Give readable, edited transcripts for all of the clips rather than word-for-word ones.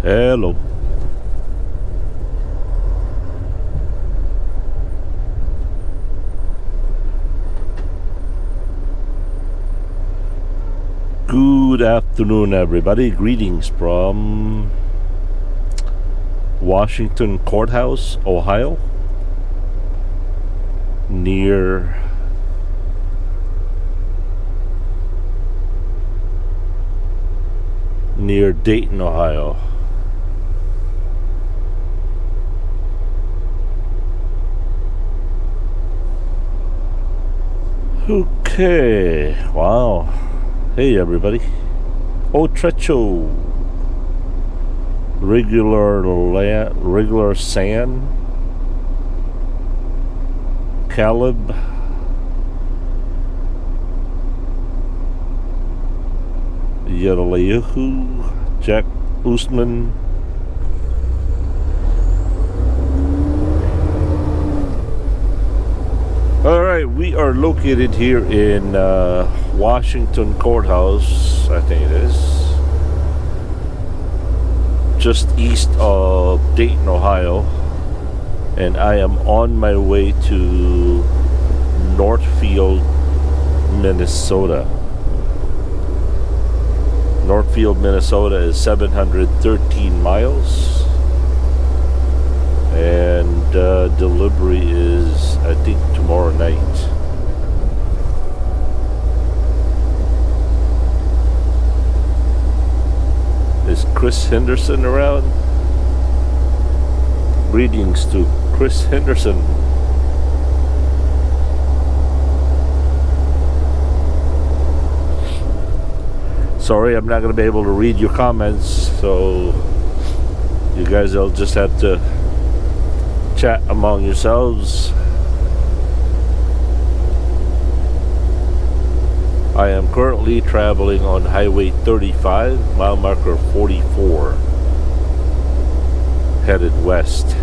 Hello. Good afternoon, everybody. Greetings from Washington Courthouse, Ohio, near Dayton, Ohio. Okay, wow. Hey, everybody. Otrecho. Regular sand. Caleb. Yadalayahu. Jack Usman. Alright, we are located here in Washington Courthouse, I think it is, just east of Dayton, Ohio, and I am on my way to Northfield, Minnesota. Northfield, Minnesota is 713 miles, and delivery is, I think, tomorrow night. Is Chris Henderson around? Greetings to Chris Henderson. Sorry, I'm not going to be able to read your comments, so you guys will just have to chat among yourselves. I am currently traveling on Highway 35, mile marker 44, headed west.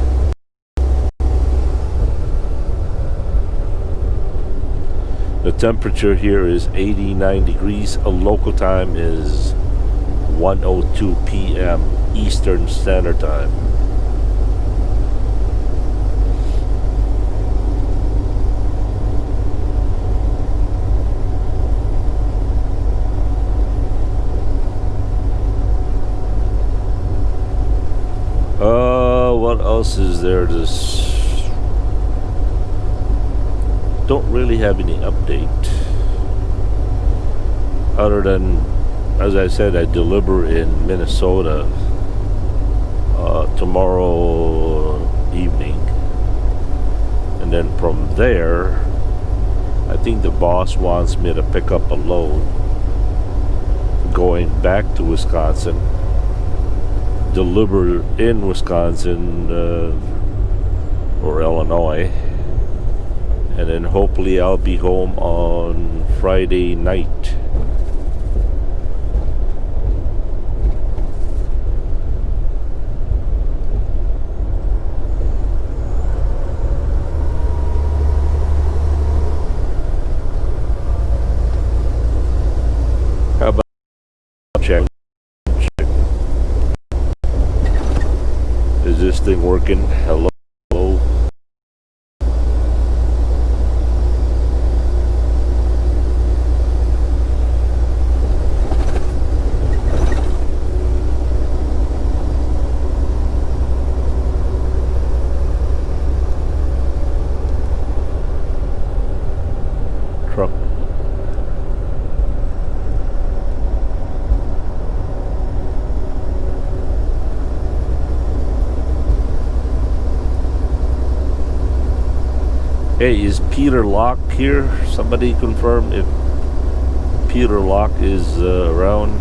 The temperature here is 89 degrees. Local time is 1:02 p.m. Eastern Standard Time. What else is there? Don't really have any update other than, as I said, I deliver in Minnesota tomorrow evening, and then from there I think the boss wants me to pick up a load going back to Wisconsin, deliver in Wisconsin or Illinois, and then hopefully I'll be home on Friday night. How about check? Is this thing working? Hello? Truck. Hey, is Peter Locke here? Somebody confirm if Peter Locke is around.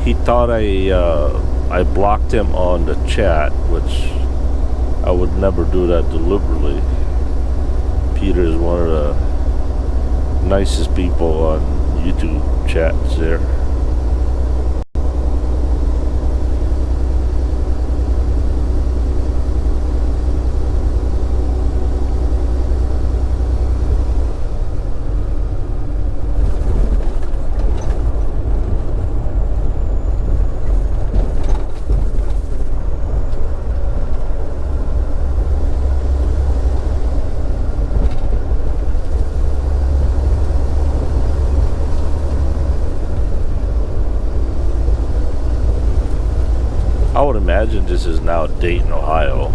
He thought I blocked him on the chat, which I would never do that deliberately. Peter is one of the nicest people on YouTube chats there. would imagine this is now Dayton, Ohio.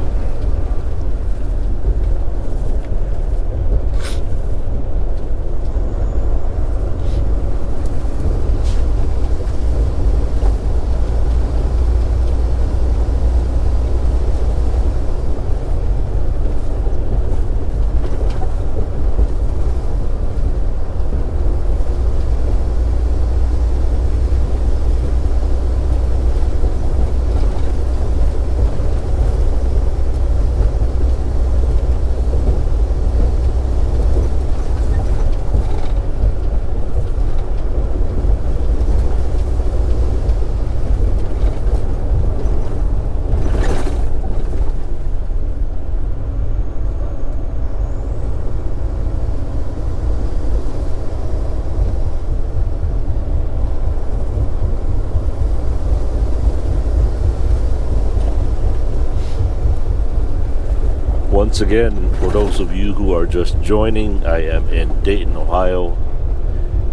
Once again, for those of you who are just joining, I am in Dayton, Ohio,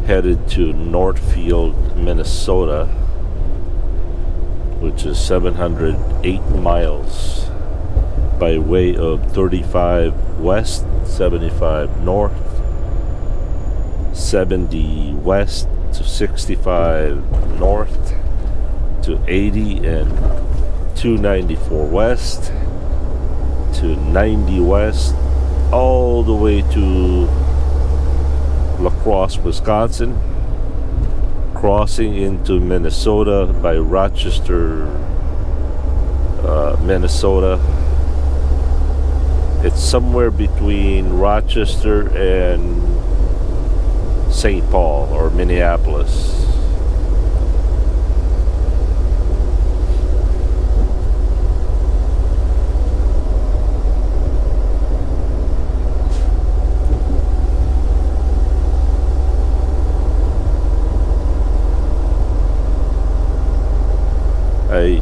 headed to Northfield, Minnesota, which is 708 miles by way of 35 west, 75 north, 70 west to 65 north to 80 and 294 west to 90 west, all the way to La Crosse, Wisconsin, crossing into Minnesota by Rochester, Minnesota. It's somewhere between Rochester and St. Paul or Minneapolis. I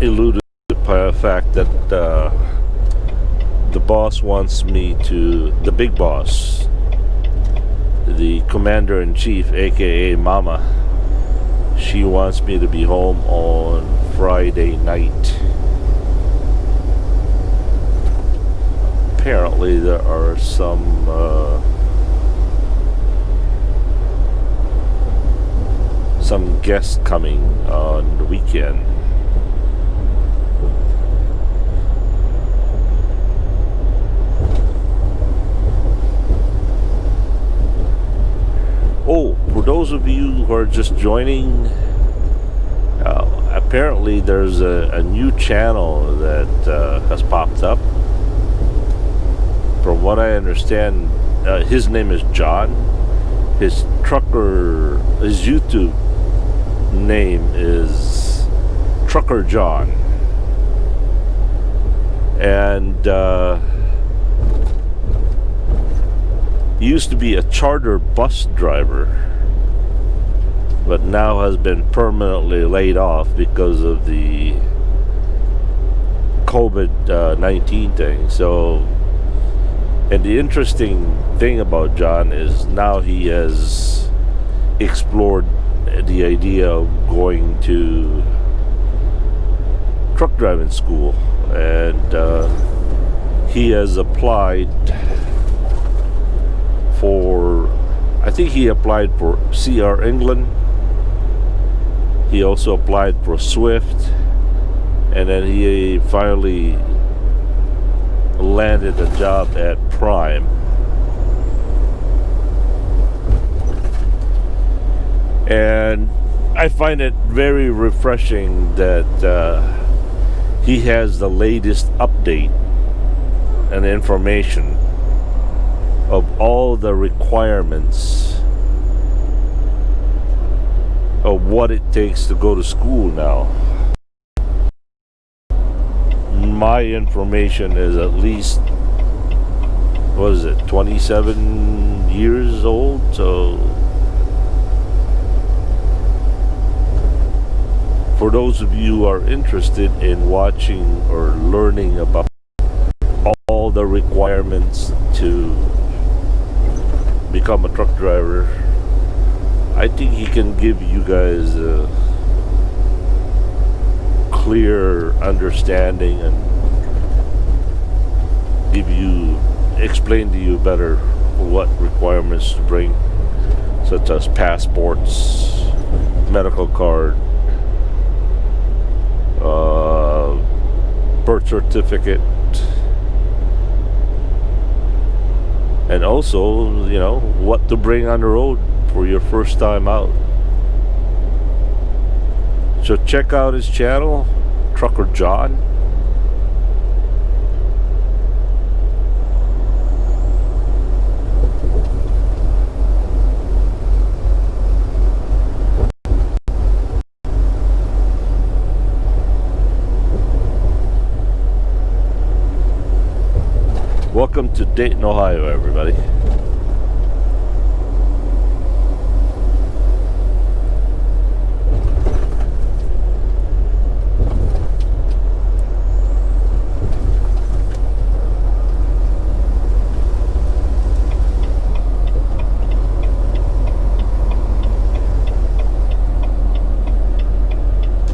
alluded to the fact that the boss wants me to, the big boss, the commander-in-chief, aka Mama, she wants me to be home on Friday night. Apparently there are some guests coming on the weekend. Oh, for those of you who are just joining, apparently there's a new channel that has popped up. From what I understand, his name is John. His YouTube name is Trucker John, and he used to be a charter bus driver, but now has been permanently laid off because of the COVID-19 thing. So, and the interesting thing about John is now he has explored the idea of going to truck driving school, and he has applied for, I think he applied for CR England. He also applied for Swift, and then he finally landed a job at Prime. And I find it very refreshing that he has the latest update and information of all the requirements of what it takes to go to school now. My information is at least, what is it, 27 years old, so for those of you who are interested in watching or learning about all the requirements to become a truck driver, I think he can give you guys a clear understanding and explain to you better what requirements to bring, such as passports, medical card, birth certificate, and also, you know, what to bring on the road for your first time out. So check out his channel, Trucker John. Welcome to Dayton, Ohio, everybody.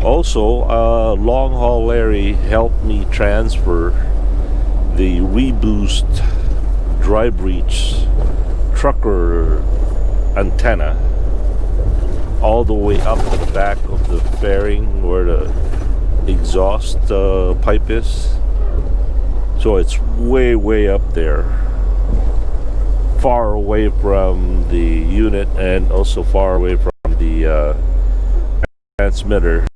Also, Long Haul Larry helped me transfer the Reboost dry breech trucker antenna all the way up to the back of the fairing where the exhaust pipe is. So it's way up there, far away from the unit and also far away from the transmitter.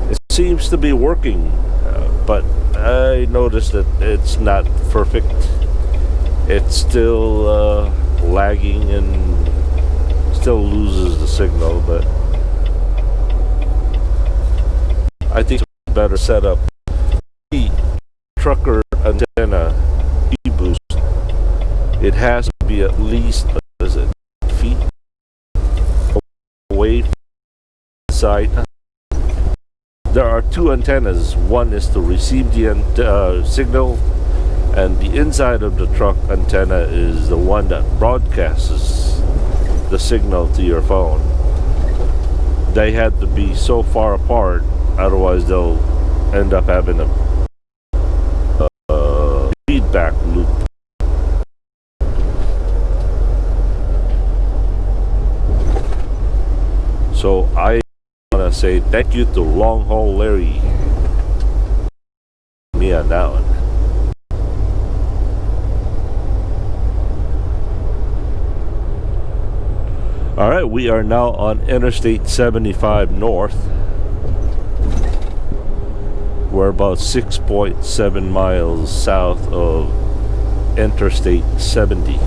It seems to be working, but I noticed that it's not perfect. It's still lagging and still loses the signal, but I think it's a better setup. The trucker antenna e-boost, it has to be at least, what is it, feet away from the side. There are two antennas. One is to receive the signal, and the inside of the truck antenna is the one that broadcasts the signal to your phone. They had to be so far apart, otherwise they'll end up having a feedback loop. So I want to say thank you to Long Haul Larry, me on that one. All right, we are now on Interstate 75 North. We're about 6.7 miles south of Interstate 70.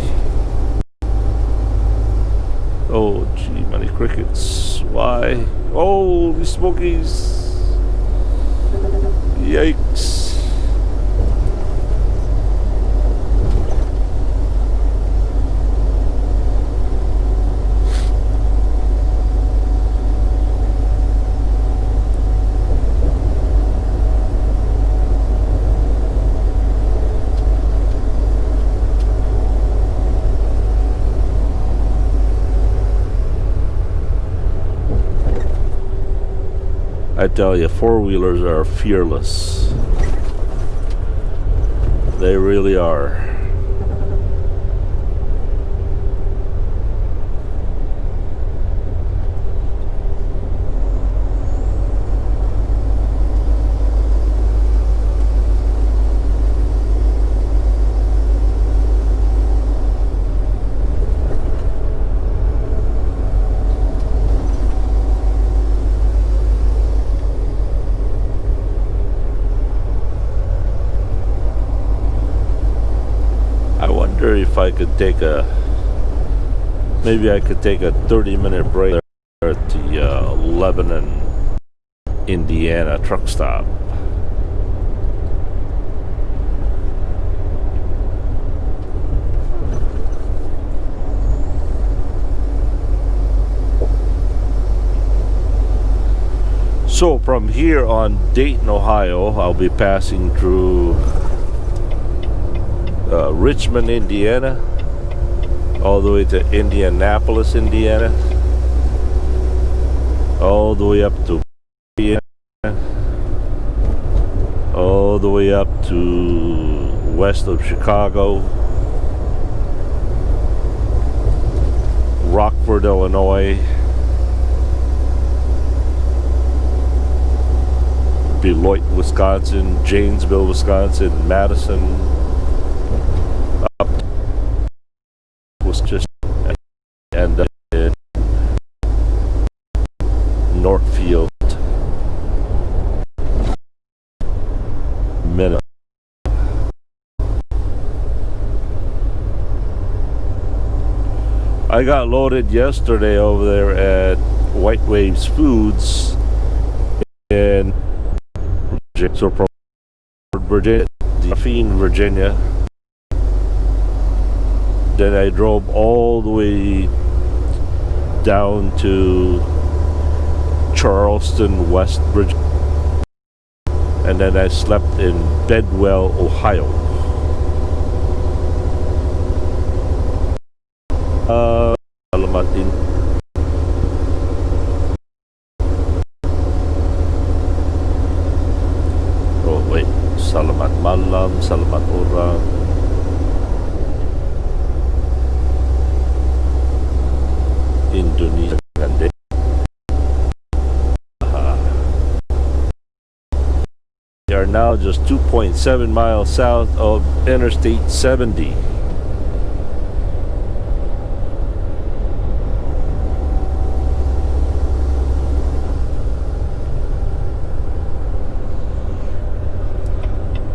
Oh, gee, many crickets. Why? Holy smokies. Yikes. I tell you, four-wheelers are fearless. They really are. If I could take maybe I could take a 30-minute break at the Lebanon, Indiana truck stop. So from here on Dayton, Ohio, I'll be passing through Richmond, Indiana, all the way to Indianapolis, Indiana, all the way up to all the way up to west of Chicago, Rockford, Illinois, Beloit, Wisconsin, Janesville, Wisconsin, Madison, up was just and in Northfield, Minnesota. I got loaded yesterday over there at White Waves Foods in Virginia, so from Virginia, Virginia. Then I drove all the way down to Charleston, West Virginia, and then I slept in Bedwell, Ohio. Salamat din. Oh wait, salamat malam, salamat orang. Indonesia gande. We are now just 2.7 miles south of Interstate 70.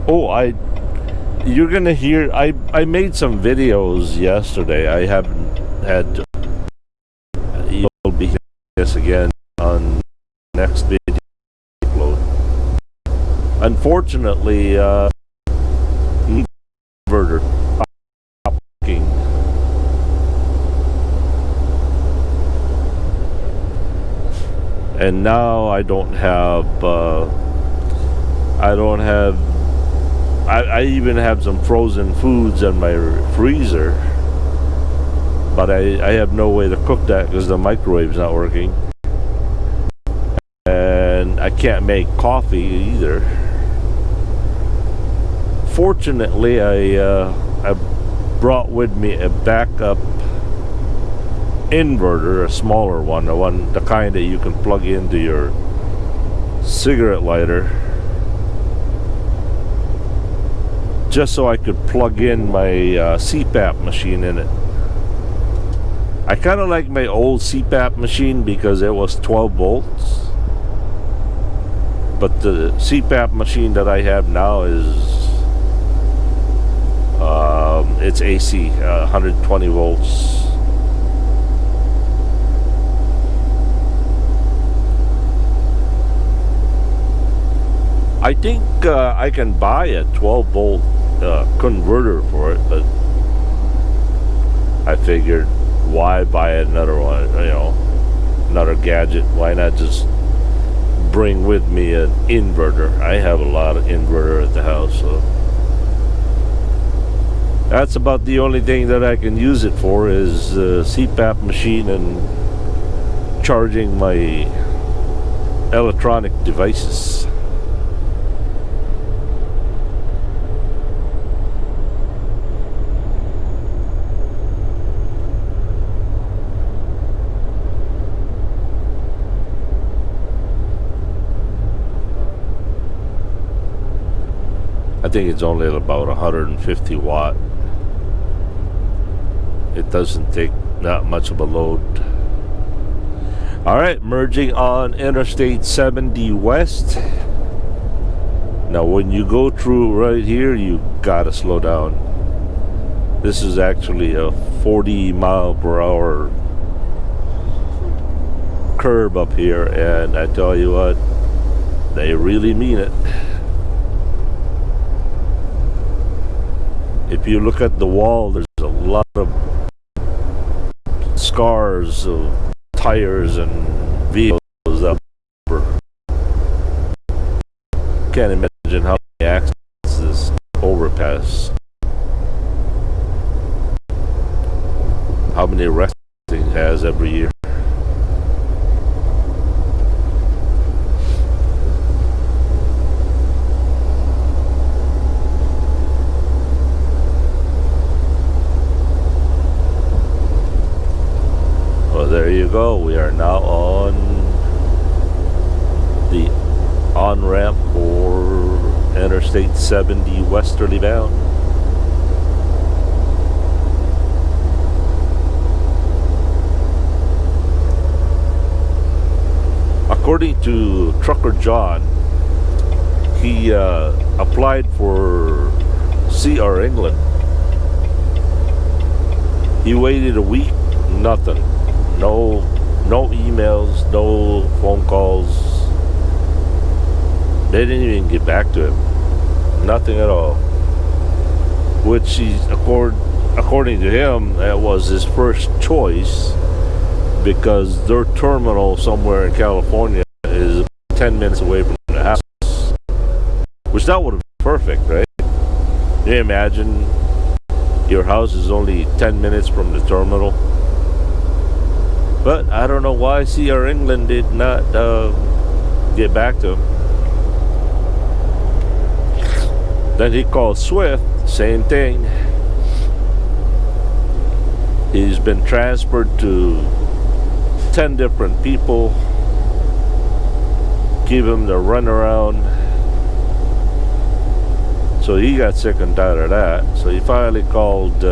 Oh, you're gonna hear, I made some videos yesterday. I haven't had, you'll be hearing this again on next video upload. Unfortunately, inverter working. And now I don't have, I even have some frozen foods in my freezer, but I have no way to cook that because the microwave's not working, and I can't make coffee either. Fortunately, I brought with me a backup inverter, a smaller one, the kind that you can plug into your cigarette lighter, just so I could plug in my CPAP machine in it. I kind of like my old CPAP machine because it was 12 volts, but the CPAP machine that I have now is it's AC, 120 volts. I think I can buy a 12 volt converter for it, but I figured, why buy another one, another gadget? Why not just bring with me an inverter? I have a lot of inverter at the house, so that's about the only thing that I can use it for, is CPAP machine and charging my electronic devices. I think it's only about 150 watt. It doesn't take that much of a load. Alright, merging on Interstate 70 West. Now when you go through right here, you gotta slow down. This is actually a 40 mile per hour curb up here, and I tell you what, they really mean it. If you look at the wall, there's a lot of scars of tires and vehicles up there. Can't imagine how many accidents this overpass. How many arrests it has every year. So there you go. We are now on the on-ramp for Interstate 70 westerly bound. According to Trucker John, he applied for CR England. He waited a week, nothing. No emails, no phone calls. They didn't even get back to him. Nothing at all. Which according to him, that was his first choice because their terminal somewhere in California is 10 minutes away from the house. Which that would have been perfect, right? Can you imagine your house is only 10 minutes from the terminal? But I don't know why CR England did not get back to him. Then he called Swift, same thing. He's been transferred to 10 different people. Give him the runaround. So he got sick and tired of that. So he finally called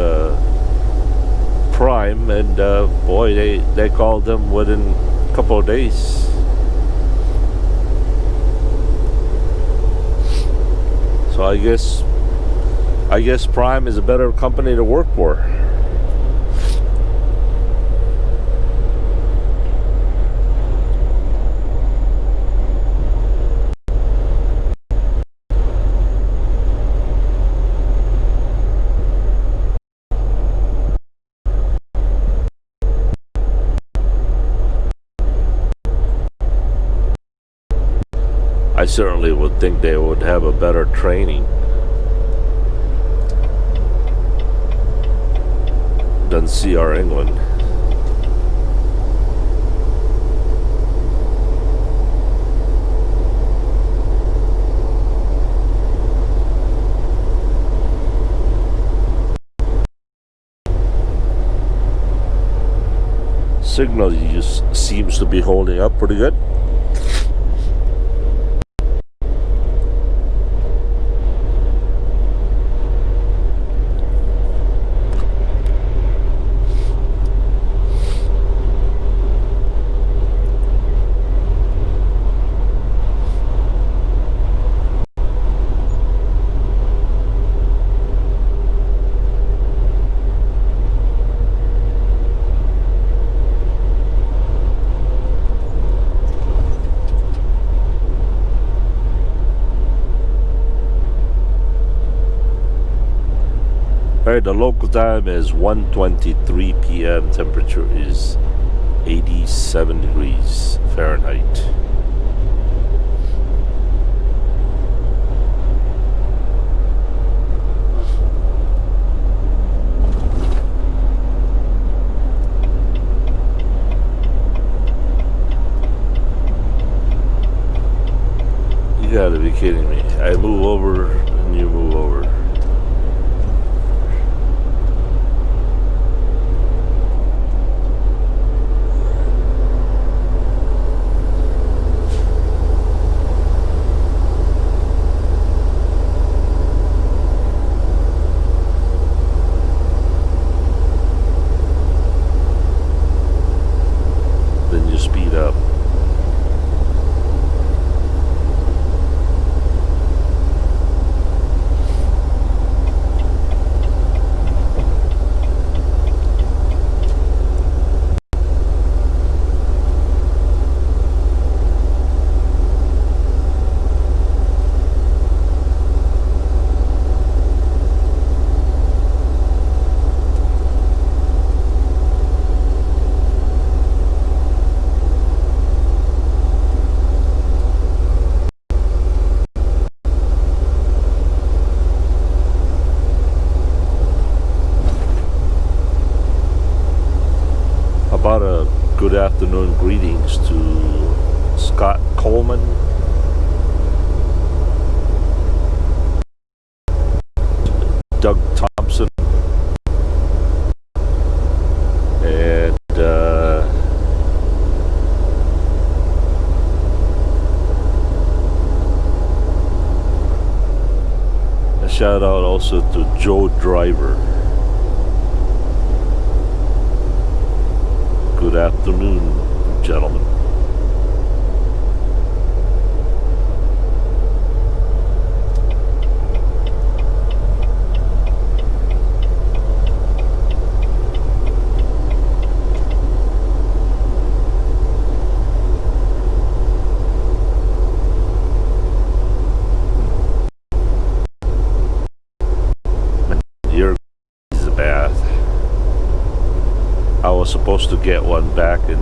Prime, and boy, they called him within a couple of days. So I guess Prime is a better company to work for. I certainly would think they would have a better training than CR England. Signal just seems to be holding up pretty good. Alright, the local time is 1:23 p.m. Temperature is 87 degrees Fahrenheit. You gotta be kidding me. I move over and you move over. Speed up. About a good afternoon greetings to Scott Coleman, Doug Thompson, and shout out also to Joe Driver. Good afternoon, gentlemen. Here is a bath. I was supposed to get one back in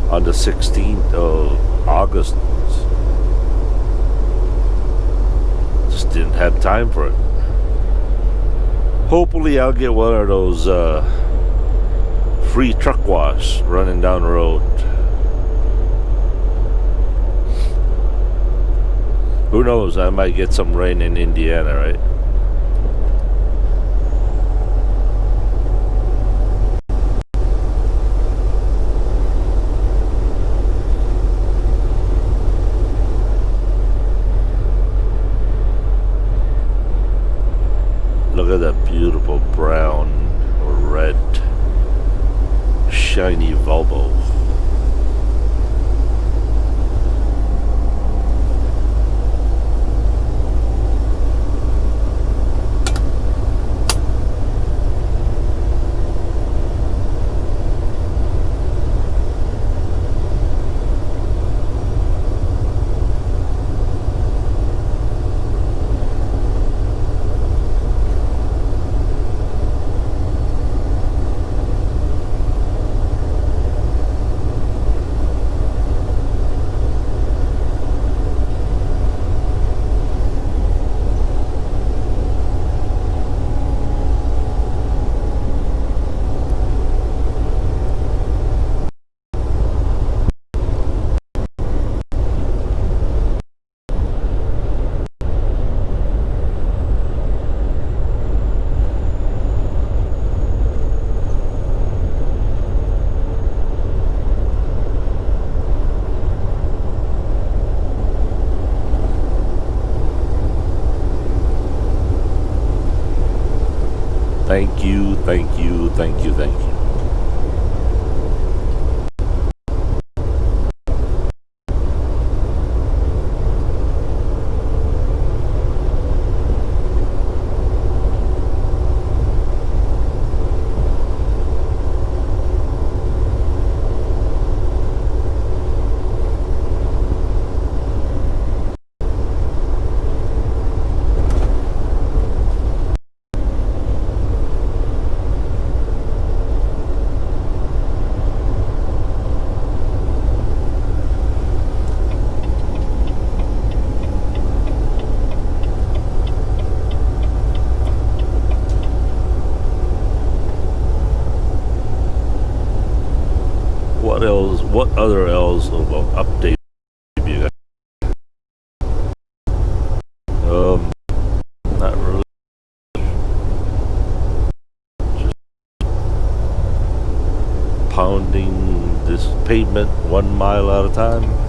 on the 16th of August. Just didn't have time for it. Hopefully I'll get one of those free truck wash running down the road. Who knows, I might get some rain in Indiana, right? Look at that beautiful brown or red shiny Volvo. Thank you, thank you, thank you, thank you. What else? What other else of update you got? Not really. Just pounding this pavement 1 mile at a time.